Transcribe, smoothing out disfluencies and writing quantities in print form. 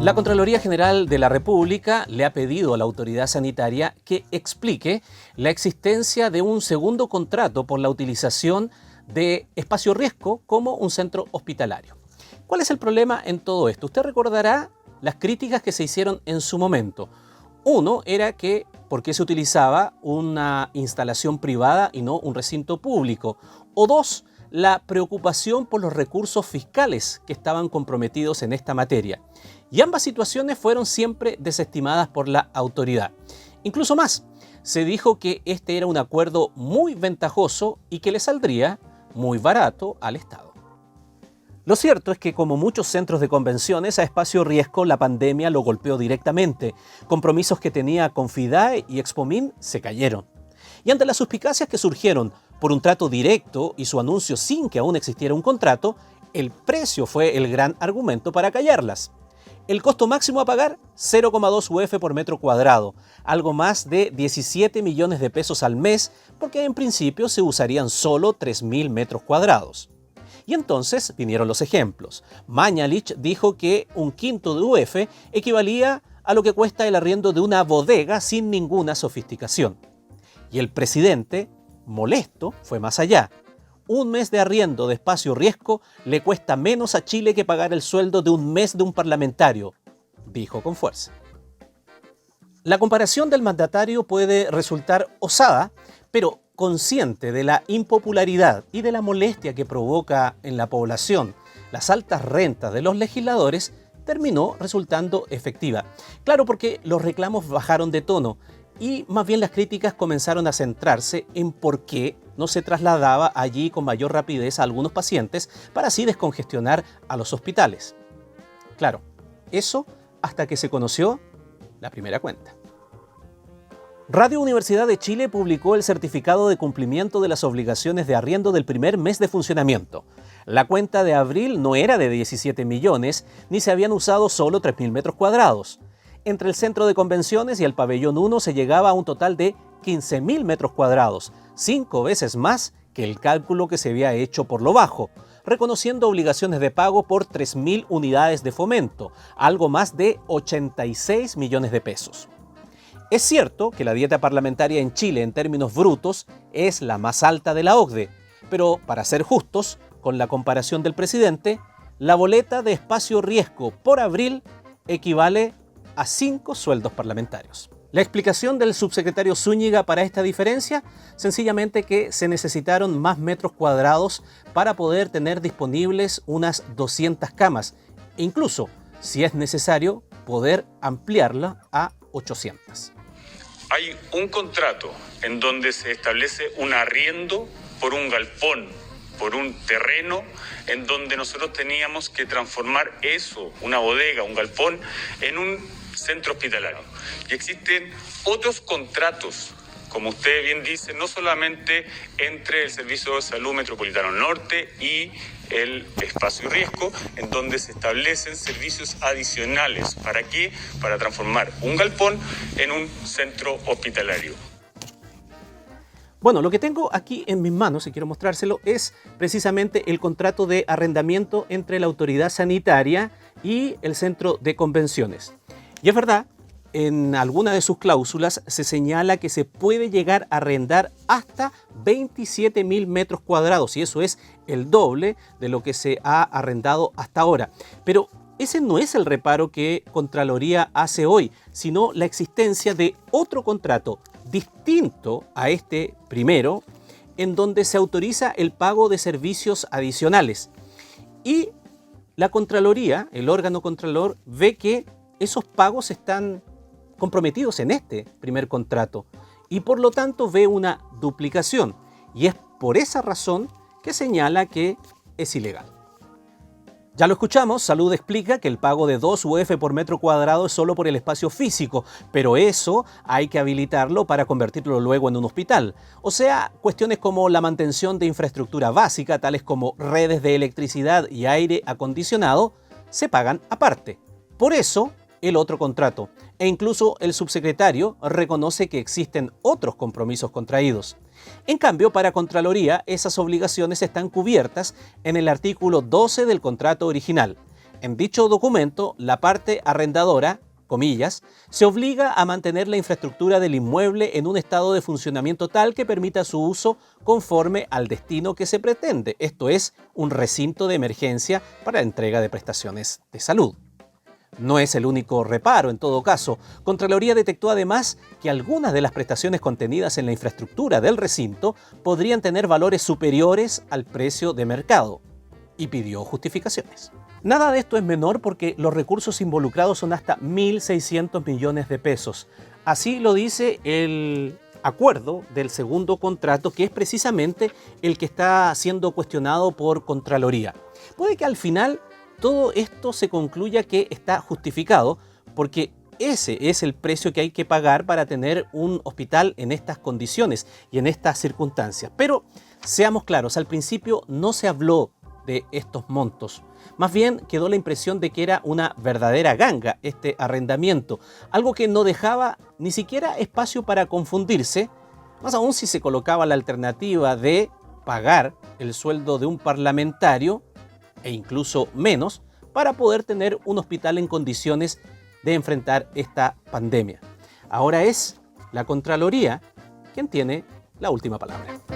La Contraloría General de la República le ha pedido a la autoridad sanitaria que explique la existencia de un segundo contrato por la utilización de Espacio Riesgo como un centro hospitalario. ¿Cuál es el problema en todo esto? Usted recordará las críticas que se hicieron en su momento. Uno era que por qué se utilizaba una instalación privada y no un recinto público. O dos, la preocupación por los recursos fiscales que estaban comprometidos en esta materia. Y ambas situaciones fueron siempre desestimadas por la autoridad. Incluso más, se dijo que este era un acuerdo muy ventajoso y que le saldría muy barato al Estado. Lo cierto es que, como muchos centros de convenciones, a Espacio Riesgo la pandemia lo golpeó directamente. Compromisos que tenía con FIDAE y Expomin se cayeron. Y ante las suspicacias que surgieron por un trato directo y su anuncio sin que aún existiera un contrato, el precio fue el gran argumento para callarlas. El costo máximo a pagar, 0,2 UF por metro cuadrado, algo más de 17 millones de pesos al mes, porque en principio se usarían solo 3.000 metros cuadrados. Y entonces vinieron los ejemplos. Mañalich dijo que un quinto de UF equivalía a lo que cuesta el arriendo de una bodega sin ninguna sofisticación. Y el presidente, molesto, fue más allá. Un mes de arriendo de Espacio Riesgo le cuesta menos a Chile que pagar el sueldo de un mes de un parlamentario, dijo con fuerza. La comparación del mandatario puede resultar osada, pero consciente de la impopularidad y de la molestia que provoca en la población las altas rentas de los legisladores, terminó resultando efectiva. Claro, porque los reclamos bajaron de tono y más bien las críticas comenzaron a centrarse en por qué no se trasladaba allí con mayor rapidez a algunos pacientes para así descongestionar a los hospitales. Claro, eso hasta que se conoció la primera cuenta. Radio Universidad de Chile publicó el certificado de cumplimiento de las obligaciones de arriendo del primer mes de funcionamiento. La cuenta de abril no era de 17 millones, ni se habían usado solo 3.000 metros cuadrados. Entre el centro de convenciones y el pabellón 1 se llegaba a un total de 15.000 metros cuadrados, 5 veces más que el cálculo que se había hecho por lo bajo, reconociendo obligaciones de pago por 3.000 unidades de fomento, algo más de 86 millones de pesos. Es cierto que la dieta parlamentaria en Chile en términos brutos es la más alta de la OCDE, pero para ser justos con la comparación del presidente, la boleta de Espacio Riesgo por abril equivale a 5 sueldos parlamentarios. La explicación del subsecretario Zúñiga para esta diferencia, sencillamente que se necesitaron más metros cuadrados para poder tener disponibles unas 200 camas, e incluso, si es necesario, poder ampliarla a 800. Hay un contrato en donde se establece un arriendo por un galpón, por un terreno, en donde nosotros teníamos que transformar eso, una bodega, un galpón, en un centro hospitalario. Y existen otros contratos, como usted bien dice, no solamente entre el Servicio de Salud Metropolitano Norte y el Espacio Riesgo, en donde se establecen servicios adicionales. ¿Para qué? Para transformar un galpón en un centro hospitalario. Bueno, lo que tengo aquí en mis manos, y quiero mostrárselo, es precisamente el contrato de arrendamiento entre la autoridad sanitaria y el centro de convenciones. Y es verdad, en alguna de sus cláusulas se señala que se puede llegar a arrendar hasta 27.000 metros cuadrados, y eso es el doble de lo que se ha arrendado hasta ahora. Pero ese no es el reparo que Contraloría hace hoy, sino la existencia de otro contrato distinto a este primero, en donde se autoriza el pago de servicios adicionales. Y la Contraloría, el órgano contralor, ve que esos pagos están comprometidos en este primer contrato y por lo tanto ve una duplicación, y es por esa razón que señala que es ilegal. Ya lo escuchamos, Salud explica que el pago de 2 UF por metro cuadrado es solo por el espacio físico, pero eso hay que habilitarlo para convertirlo luego en un hospital. O sea, cuestiones como la mantención de infraestructura básica, tales como redes de electricidad y aire acondicionado, se pagan aparte. Por eso, el otro contrato. E incluso el subsecretario reconoce que existen otros compromisos contraídos. En cambio, para Contraloría, esas obligaciones están cubiertas en el artículo 12 del contrato original. En dicho documento, la parte arrendadora, comillas, se obliga a mantener la infraestructura del inmueble en un estado de funcionamiento tal que permita su uso conforme al destino que se pretende, esto es, un recinto de emergencia para la entrega de prestaciones de salud. No es el único reparo, en todo caso. Contraloría detectó además que algunas de las prestaciones contenidas en la infraestructura del recinto podrían tener valores superiores al precio de mercado y pidió justificaciones. Nada de esto es menor porque los recursos involucrados son hasta 1.600 millones de pesos. Así lo dice el acuerdo del segundo contrato, que es precisamente el que está siendo cuestionado por Contraloría. Puede que al final todo esto se concluya que está justificado porque ese es el precio que hay que pagar para tener un hospital en estas condiciones y en estas circunstancias. Pero seamos claros, al principio no se habló de estos montos. Más bien quedó la impresión de que era una verdadera ganga este arrendamiento, algo que no dejaba ni siquiera espacio para confundirse, más aún si se colocaba la alternativa de pagar el sueldo de un parlamentario e incluso menos para poder tener un hospital en condiciones de enfrentar esta pandemia. Ahora es la Contraloría quien tiene la última palabra.